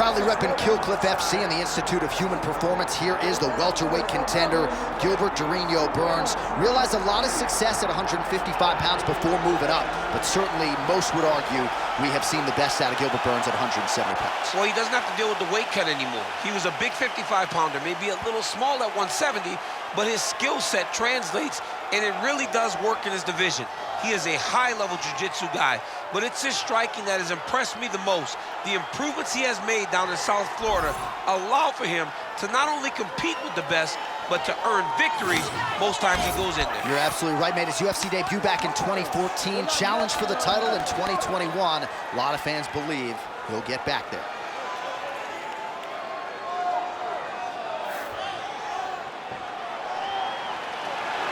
Proudly repping Kill Cliff FC and the Institute of Human Performance, here is the welterweight contender, Gilbert Burns. Realized a lot of success at 155 pounds before moving up, but certainly most would argue we have seen the best out of Gilbert Burns at 170 pounds. Well, he doesn't have to deal with the weight cut anymore. He was a big 55-pounder, maybe a little small at 170, but his skill set translates, and it really does work in his division. He is a high-level jiu-jitsu guy, but it's his striking that has impressed me the most. The improvements he has made down in South Florida allow for him to not only compete with the best, but to earn victories most times he goes in there. You're absolutely right, made his UFC debut back in 2014, challenged for the title in 2021. A lot of fans believe he'll get back there.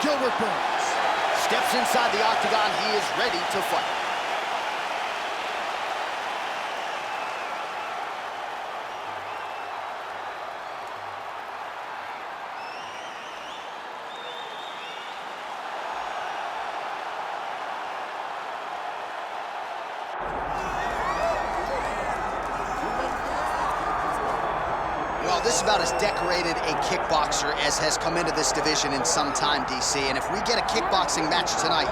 Gilbert Burns steps inside the octagon. He is ready to fight. Well, this is about as decorated a kickboxer as has come into this division in some time, DC. And if we get a kickboxing match tonight,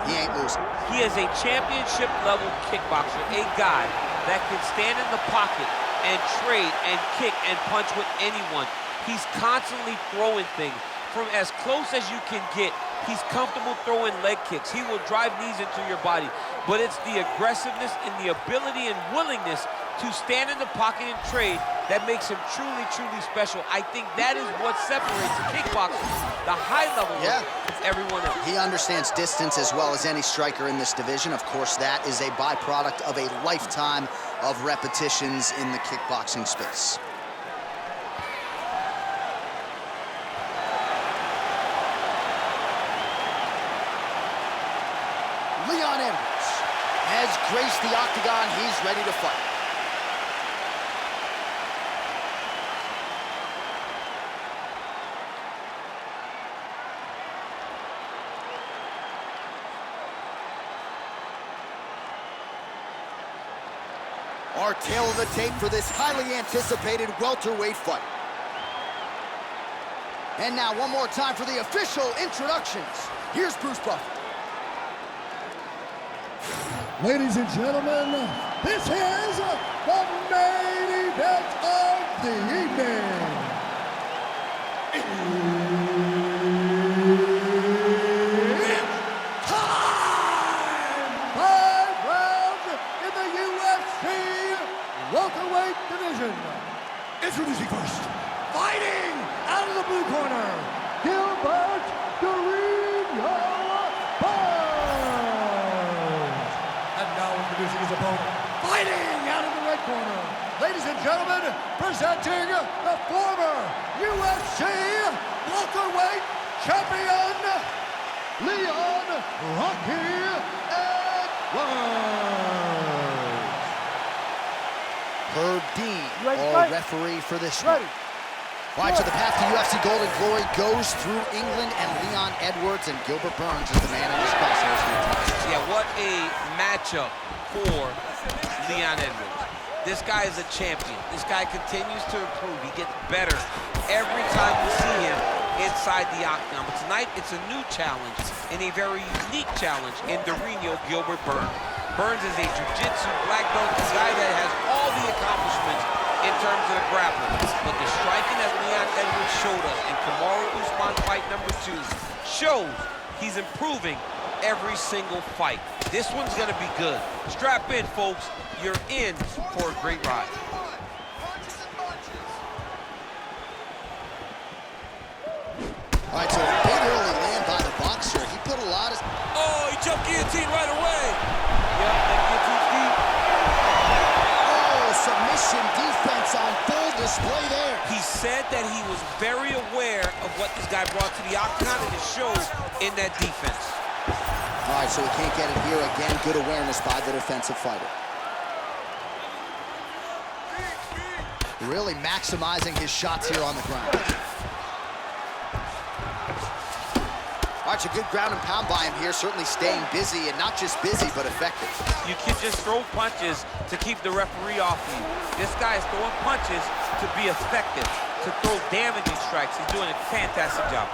he ain't losing. He is a championship-level kickboxer, a guy that can stand in the pocket and trade and kick and punch with anyone. He's constantly throwing things from as close as you can get. He's comfortable throwing leg kicks. He will drive knees into your body. But it's the aggressiveness and the ability and willingness to stand in the pocket and trade that makes him truly, truly special. I think that is what separates the kickboxer, the high level, from everyone else. He understands distance as well as any striker in this division. Of course, that is a byproduct of a lifetime of repetitions in the kickboxing space. Leon Edwards has graced the octagon. He's ready to fight. Our tail of the tape for this highly anticipated welterweight fight. And now one more time for the official introductions. Here's Bruce Buffer. Ladies and gentlemen, this is the main event of the evening. It's time! 5 rounds in the UFC welterweight division. Introducing first, fighting out of the blue corner, Gilbert introducing his opponent, fighting out of the red corner. Ladies and gentlemen, presenting the former UFC welterweight champion, Leon Rocky Edwards. Herb Dean, our referee for this one. All right, so the path to UFC Golden Glory goes through England and Leon Edwards, and Gilbert Burns is the man in his crosshairs. Yeah, what a matchup for Leon Edwards. This guy is a champion. This guy continues to improve. He gets better every time we see him inside the octagon. But tonight, it's a new challenge and a very unique challenge in Dorino Gilbert Burns. Burns is a jiu-jitsu black belt, a guy that has all the accomplishments in terms of the grappling. But the striking that Leon Edwards showed us in Kamaru Usman fight number 2 shows he's improving every single fight. This one's gonna be good. Strap in, folks. You're in for a great ride. All right, so a big early land by the boxer. He put a lot of... Oh, he jumped guillotine right away. Yep, that guillotine's deep. Oh, submission defense on full display there. He said that he was very aware of what this guy brought to the octagon, and it shows in that defense. All right, so he can't get it here again. Good awareness by the defensive fighter. Really maximizing his shots here on the ground. All All right, it's a good ground and pound by him here, certainly staying busy, and not just busy, but effective. You can just throw punches to keep the referee off you. This guy is throwing punches to be effective, to throw damaging strikes. He's doing a fantastic job.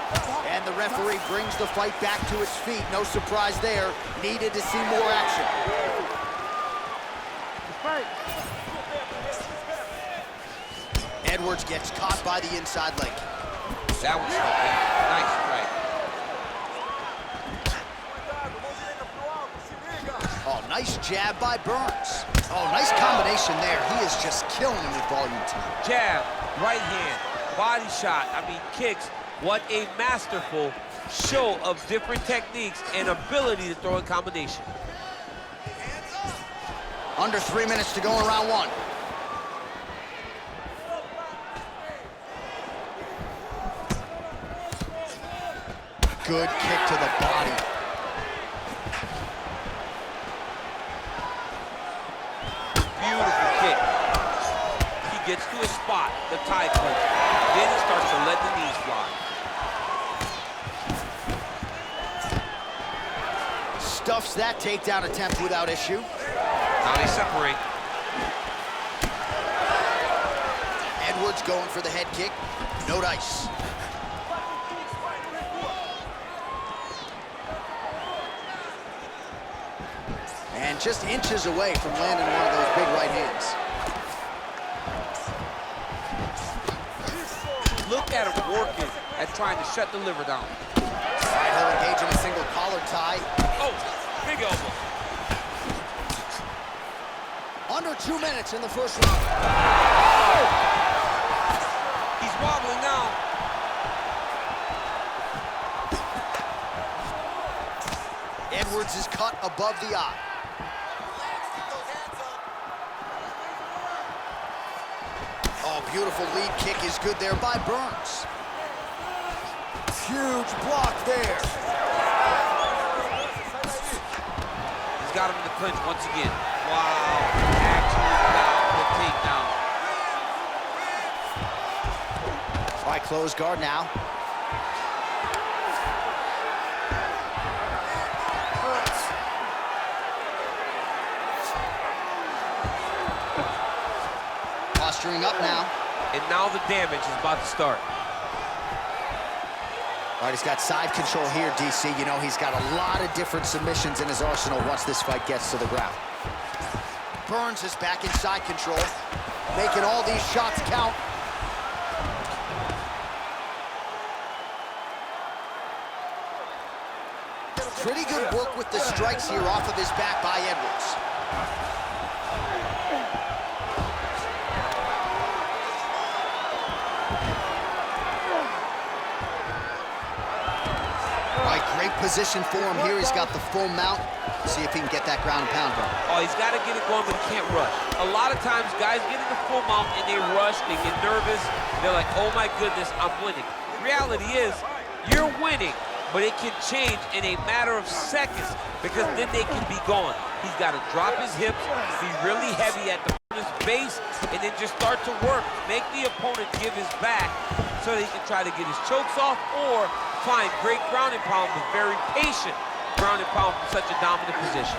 And the referee brings the fight back to its feet. No surprise there. Needed to see more action. Edwards gets caught by the inside leg. That was something. Nice strike. Oh, nice jab by Burns. Oh, nice combination there. He is just killing him with volume tonight. Jab, right hand, body shot, kicks. What a masterful show of different techniques and ability to throw in combination. Under 3 minutes to go in round one. Good kick to the body. Beautiful kick. He gets to a spot, the tie punch. Then he starts to let the knees fly. Stuffs that takedown attempt without issue. Now they separate. Edwards going for the head kick. No dice. And just inches away from landing one of those big right hands. Look at him working at trying to shut the liver down. All right, he'll engage in a single collar tie. Oh, big elbow. Under 2 minutes in the first round. He's wobbling now. Edwards is cut above the eye. Oh, beautiful lead kick is good there by Burns. Huge block there. He's got him in the clinch once again. Wow, actually got the takedown. All right, close guard now. Posturing up now. And now the damage is about to start. All right, he's got side control here, DC. You know, he's got a lot of different submissions in his arsenal once this fight gets to the ground. Burns is back in side control, making all these shots count. Pretty good work with the strikes here off of his back by Edwards. Great position for him here. He's got the full mount. See if he can get that ground and pound going. Oh, he's got to get it going, but he can't rush. A lot of times, guys get in the full mount and they rush, they get nervous. They're like, oh my goodness, I'm winning. Reality is, you're winning, but it can change in a matter of seconds because then they can be gone. He's got to drop his hips, be really heavy at the opponent's base, and then just start to work. Make the opponent give his back so that he can try to get his chokes off or find great ground and pound, but very patient ground and pound from such a dominant position.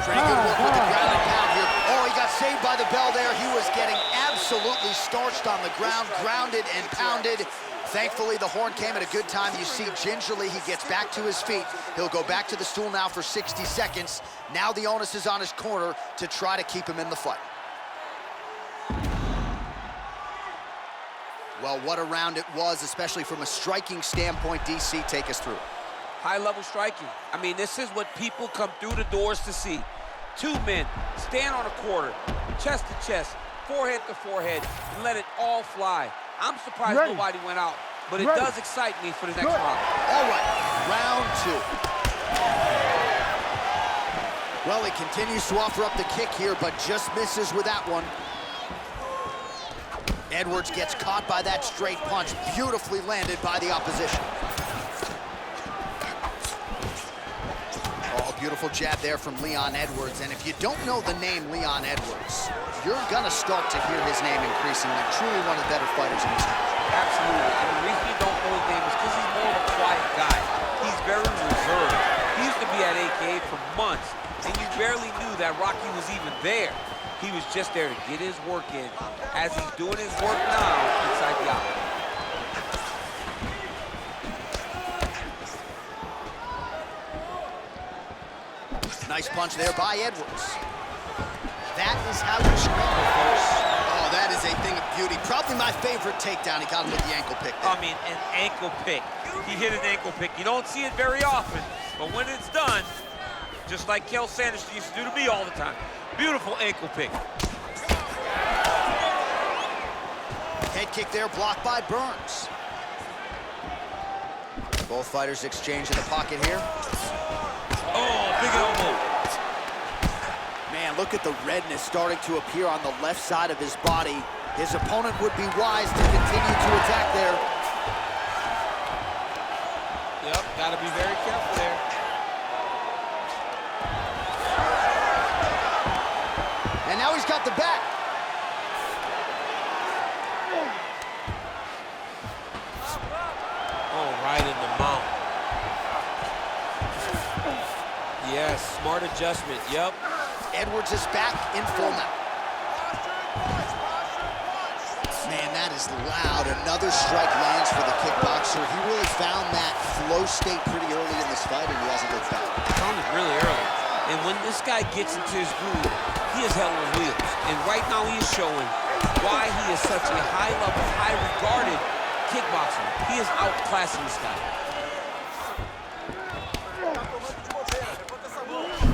Pretty good work with the ground and pound here. Oh, he got saved by the bell there. He was getting absolutely starched on the ground, grounded and pounded. Thankfully, the horn came at a good time. You see, gingerly, he gets back to his feet. He'll go back to the stool now for 60 seconds. Now the onus is on his corner to try to keep him in the fight. Well, what a round it was, especially from a striking standpoint. DC, take us through. High-level striking. I mean, this is what people come through the doors to see. Two men stand on a quarter, chest to chest, forehead to forehead, and let it all fly. I'm surprised nobody went out, but it does excite me for the next round. All right, round two. Well, he continues to offer up the kick here, but just misses with that one. Edwards gets caught by that straight punch, beautifully landed by the opposition. Oh, beautiful jab there from Leon Edwards. And if you don't know the name Leon Edwards, you're gonna start to hear his name increasingly. Truly one of the better fighters in this country. Absolutely. And the reason you don't know his name is because he's more of a quiet guy. barely knew that Rocky was even there. He was just there to get his work in, as he's doing his work now inside the octagon. Nice punch there by Edwards. That is how you scramble, folks. Oh, that is a thing of beauty. Probably my favorite takedown. He got him with the ankle pick there. I mean, an ankle pick. He hit an ankle pick. You don't see it very often, but when it's done, just like Kel Sanderson used to do to me all the time. Beautiful ankle pick. Head kick there, blocked by Burns. Both fighters exchange in the pocket here. Oh, big elbow. Man, look at the redness starting to appear on the left side of his body. His opponent would be wise to continue to attack there. Yep, gotta be very careful there. And now he's got the back. Oh, right in the mount. Yes, smart adjustment, yep. Edwards is back in full mount. Man, that is loud. Another strike lands for the kickboxer. He really found that flow state pretty early in this fight, and he hasn't looked back. Found it really early. And when this guy gets into his groove, he is hell on wheels. And right now he is showing why he is such a high-level, high-regarded kickboxer. He is outclassing this guy.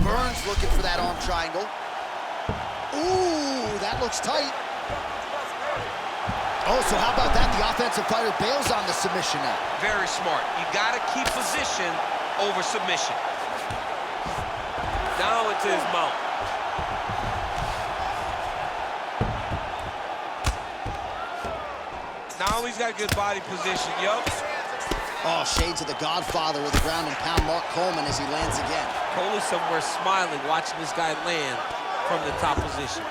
Burns looking for that arm triangle. Ooh, that looks tight. Oh, so how about that? The offensive fighter bails on the submission now. Very smart. You gotta keep position over submission. Now into his mount. Now he's got good body position, yup. Oh, shades of the godfather of the ground and pound, Mark Coleman, as he lands again. Coley somewhere smiling, watching this guy land from the top position.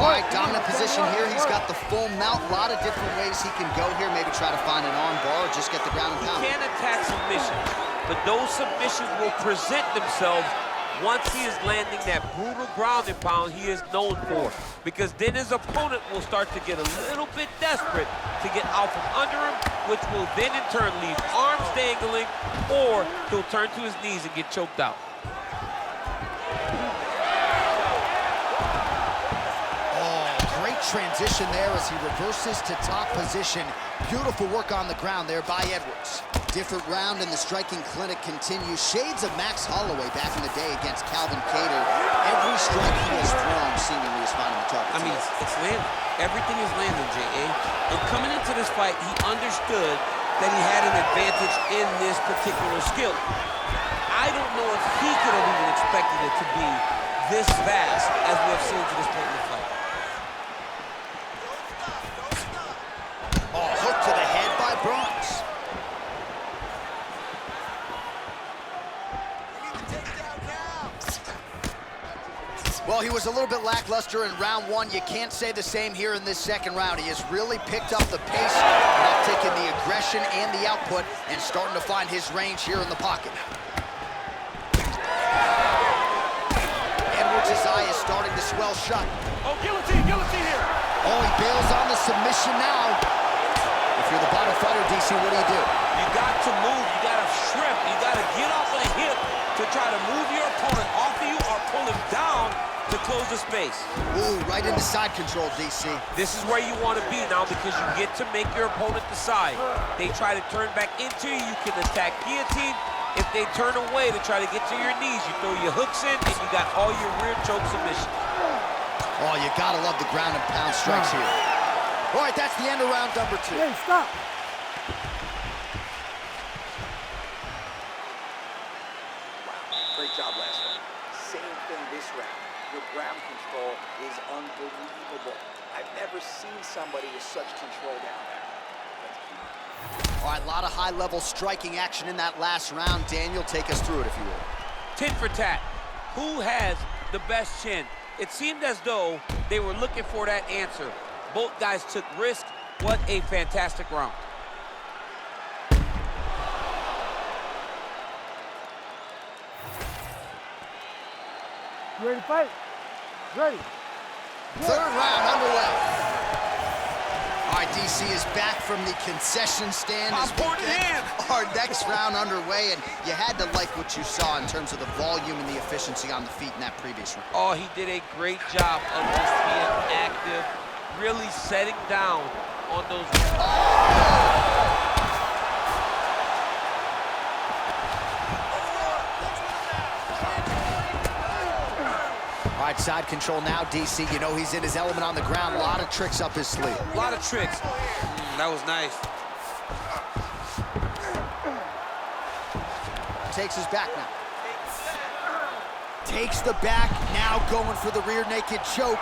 All right, dominant position here. He's got the full mount. A lot of different ways he can go here. Maybe try to find an arm bar or just get the ground and pound. He can attack submissions, but those submissions will present themselves once he is landing that brutal ground and pound he is known for. Because then his opponent will start to get a little bit desperate to get out from under him, which will then in turn leave arms dangling, or he'll turn to his knees and get choked out. Transition there as he reverses to top position. Beautiful work on the ground there by Edwards. Different round and the striking clinic continues. Shades of Max Holloway back in the day against Calvin Kattar. Every strike he has thrown seemingly is finding the target. I mean, it's landing. Everything is landing, J.A. And coming into this fight, he understood that he had an advantage in this particular skill. I don't know if he could have even expected it to be this fast as we have seen to this point in the fight. Hook to the head by Burns. Well, he was a little bit lackluster in round one. You can't say the same here in this second round. He has really picked up the pace, an uptick in the aggression and the output, and starting to find his range here in the pocket. Edwards' eye is starting to swell shut. Oh, guillotine here. Oh, he bails on the submission now. If you're the bottom fighter, DC, what do? You got to move, you got to shrimp, you got to get off of the hip to try to move your opponent off of you or pull him down to close the space. Ooh, right into side control, DC. This is where you want to be now because you get to make your opponent decide. They try to turn back into you, you can attack guillotine. If they turn away to try to get to your knees, you throw your hooks in and you got all your rear choke submissions. Oh, you gotta love the ground and pound strikes here. All right, that's the end of round number 2. Hey, stop. Great job last round. Same thing this round. Your ground control is unbelievable. I've never seen somebody with such control down there. All right, a lot of high-level striking action in that last round. Daniel, take us through it, if you will. Tit for tat. Who has the best chin? It seemed as though they were looking for that answer. Both guys took risk. What a fantastic round. You ready to fight? Ready. Third round underway. All right, DC is back from the concession stand as we get our next round underway, and you had to like what you saw in terms of the volume and the efficiency on the feet in that previous round. Oh, he did a great job of just being active, really setting down on those. All right, side control now, DC. You know he's in his element on the ground. A lot of tricks up his sleeve. A lot of tricks. That was nice. Takes his back now. Takes the back, now going for the rear naked choke.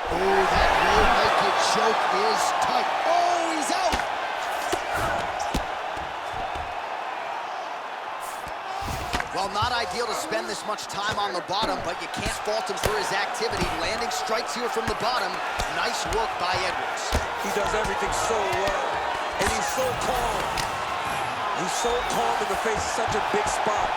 Oh, that rear naked choke is tight. Oh, he's out. Well, not ideal to spend this much time on the bottom, but you can't fault him for his activity. Landing strikes here from the bottom. Nice work by Edwards. He does everything so well, and he's so calm. He's so calm in the face of such a big spot.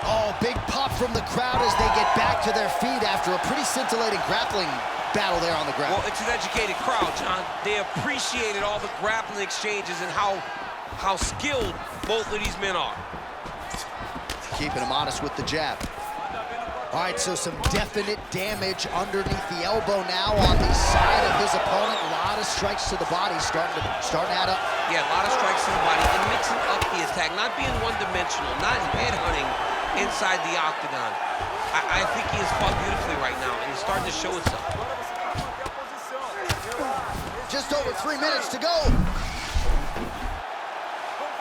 Oh, big pop from the crowd as they get back to their feet after a pretty scintillating grappling battle there on the ground. Well, it's an educated crowd, John. They appreciated all the grappling exchanges and how skilled both of these men are. Keeping him honest with the jab. All right, so some definite damage underneath the elbow now on the side of his opponent. A lot of strikes to the body starting to add up. Yeah, a lot of strikes to the body and mixing up the attack, not being one-dimensional, not headhunting inside the octagon. I think he has fought beautifully right now, and he's starting to show itself. Just over 3 minutes to go.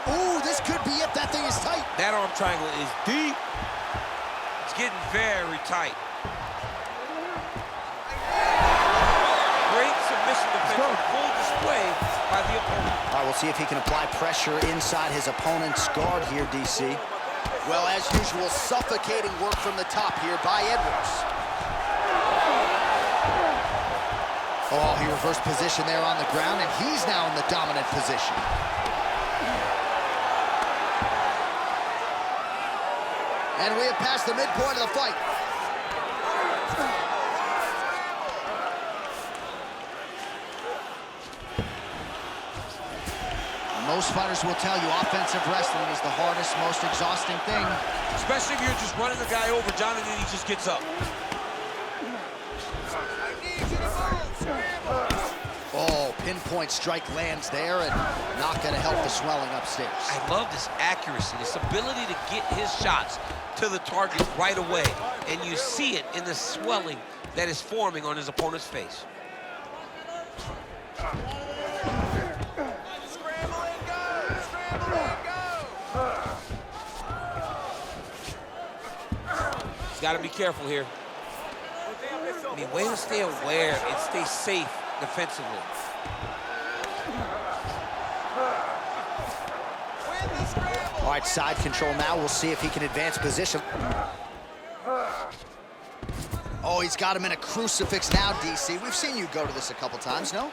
Ooh, this could be it. That thing is tight. That arm triangle is deep. It's getting very tight. Great submission defense, full display by the opponent. All right, we'll see if he can apply pressure inside his opponent's guard here, DC. Well, as usual, suffocating work from the top here by Edwards. Oh, he reversed position there on the ground, and he's now in the dominant position. And we have passed the midpoint of the fight. Most fighters will tell you offensive wrestling is the hardest, most exhausting thing. Especially if you're just running the guy over, John, and then he just gets up. Oh, pinpoint strike lands there and not going to help the swelling upstairs. I love this accuracy, this ability to get his shots to the target right away. And you see it in the swelling that is forming on his opponent's face. He's got to be careful here. I mean, way to stay aware and stay safe defensively. All right, side control now. We'll see if he can advance position. Oh, he's got him in a crucifix now, DC. We've seen you go to this a couple times, no?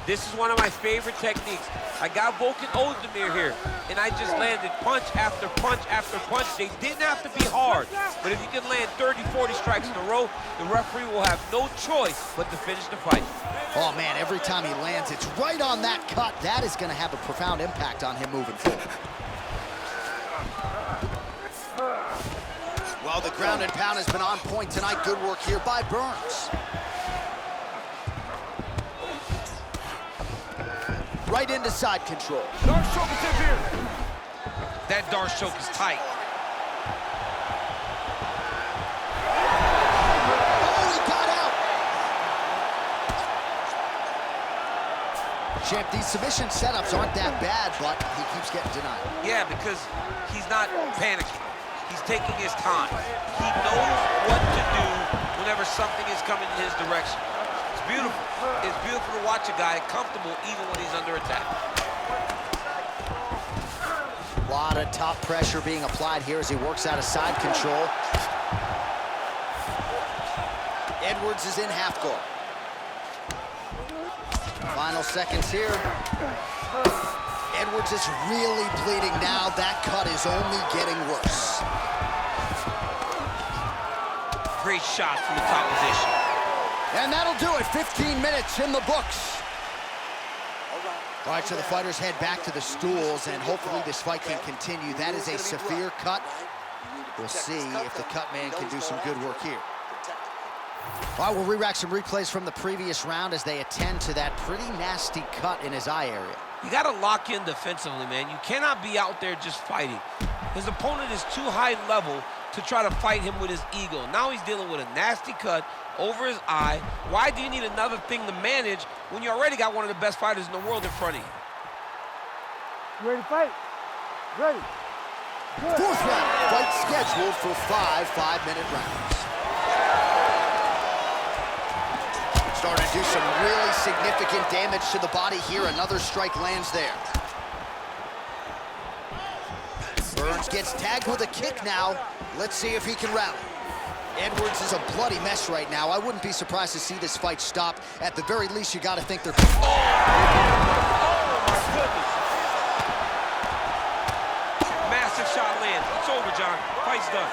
This is one of my favorite techniques. I got Volkan Ozdemir here, and I just landed punch after punch after punch. They didn't have to be hard, but if you can land 30, 40 strikes in a row, the referee will have no choice but to finish the fight. Oh, man, every time he lands, it's right on that cut. That is going to have a profound impact on him moving forward. Well, the ground and pound has been on point tonight. Good work here by Burns. Right into side control. Dark choke is in here. That Darce choke is tight. Oh, he got out. Champ, these submission setups aren't that bad, but he keeps getting denied. Yeah, because he's not panicking. He's taking his time. He knows what to do whenever something is coming in his direction. It's beautiful. It's beautiful to watch a guy comfortable even when he's under attack. A lot of top pressure being applied here as he works out of side control. Edwards is in half guard. Final seconds here. Edwards is really bleeding now. That cut is only getting worse. great shots from the top position. And that'll do it. 15 minutes in the books. All right, so the fighters head back to the stools, and hopefully this fight can continue. That is a severe cut. We'll see if the cut man can do some good work here. All right, we'll re-rack some replays from the previous round as they attend to that pretty nasty cut in his eye area. You got to lock in defensively, man. You cannot be out there just fighting. His opponent is too high level to try to fight him with his ego. Now he's dealing with a nasty cut over his eye. Why do you need another thing to manage when you already got one of the best fighters in the world in front of you? You ready to fight? Ready. Good. Fourth round, fight scheduled for 5 5-minute rounds. Starting to do some really significant damage to the body here. Another strike lands there. Burns gets tagged with a kick now. Let's see if he can rally. Edwards is a bloody mess right now. I wouldn't be surprised to see this fight stop. At the very least, you got to think they're... Oh, my goodness. Massive shot lands. It's over, John. Fight's done.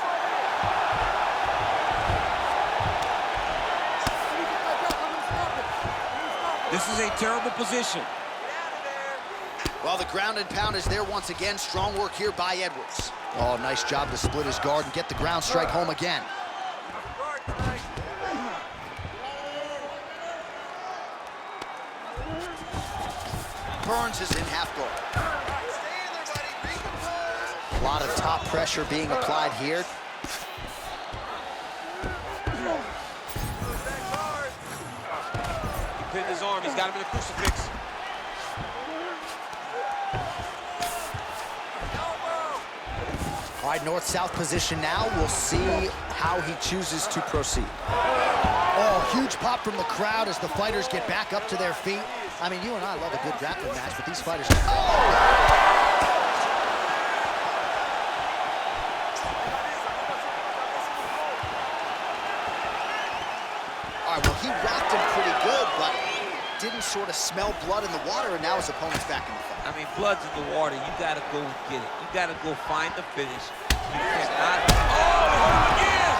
This is a terrible position. Well, the ground and pound is there once again. Strong work here by Edwards. Oh, nice job to split his guard and get the ground strike home again. Burns is in half guard. A lot of top pressure being applied here. He pinned his arm. He's got him in a crucifix. All right, north-south position now. We'll see how he chooses to proceed. Oh, huge pop from the crowd as the fighters get back up to their feet. I mean, you and I love a good grappling match, but these fighters... Oh! All right, well, he rocked him pretty good, but didn't sort of smell blood in the water, and now his opponent's back in the fight. I mean, blood's in the water. You got to go get it. You got to go find the finish. You cannot... Oh, again!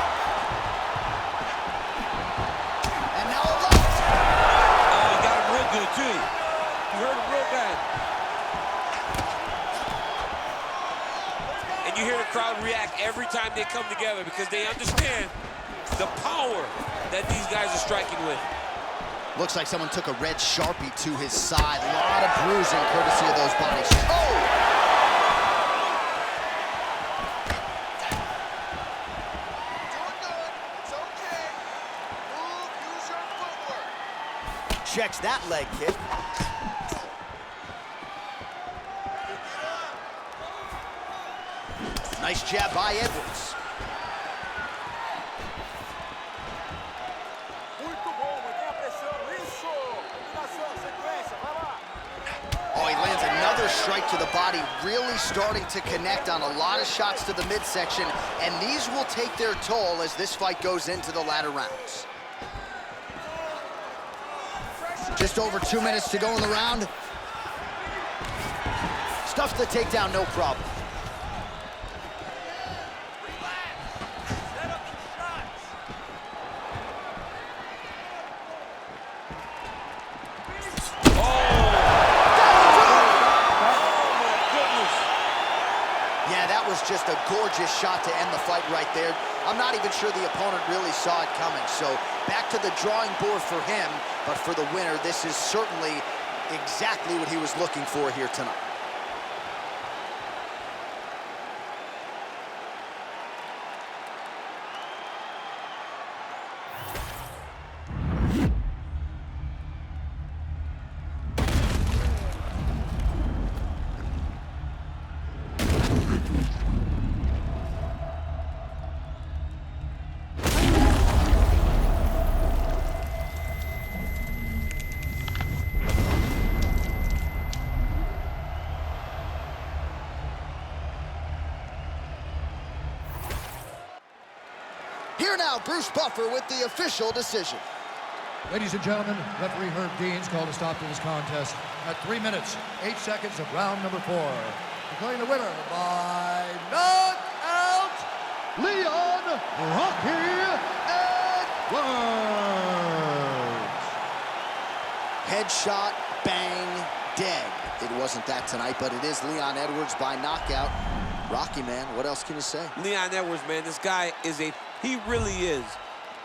And now a left. Oh, he got him real good, too. He hurt him real bad. And you hear the crowd react every time they come together because they understand the power that these guys are striking with. Looks like someone took a red Sharpie to his side. A lot of bruising courtesy of those bodies. Oh! Doing good. It's okay. Move, use your footwork. Checks that leg kick. Nice jab by Edwards. Oh, he lands another strike to the body, really starting to connect on a lot of shots to the midsection, and these will take their toll as this fight goes into the latter rounds. Just over 2 minutes to go in the round. Stuffs the takedown, no problem. Just a gorgeous shot to end the fight right there. I'm not even sure the opponent really saw it coming. So back to the drawing board for him, but for the winner, this is certainly exactly what he was looking for here tonight. Here now, Bruce Buffer with the official decision. Ladies and gentlemen, referee Herb Dean's called a stop to this contest at 3 minutes, 8 seconds of round number 4. Declaring the winner by knockout, Leon Rocky Headshot, bang, dead. It wasn't that tonight, but it is Leon Edwards by knockout. Rocky, man, what else can you say? Leon Edwards, man, this guy is he really is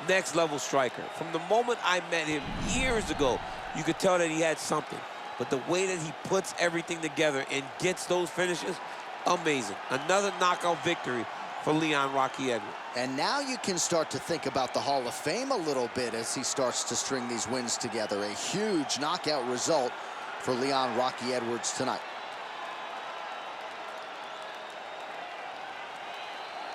next level striker. From the moment I met him years ago, you could tell that he had something. But the way that he puts everything together and gets those finishes, amazing. Another knockout victory for Leon Rocky Edwards. And now you can start to think about the Hall of Fame a little bit as he starts to string these wins together. A huge knockout result for Leon Rocky Edwards tonight.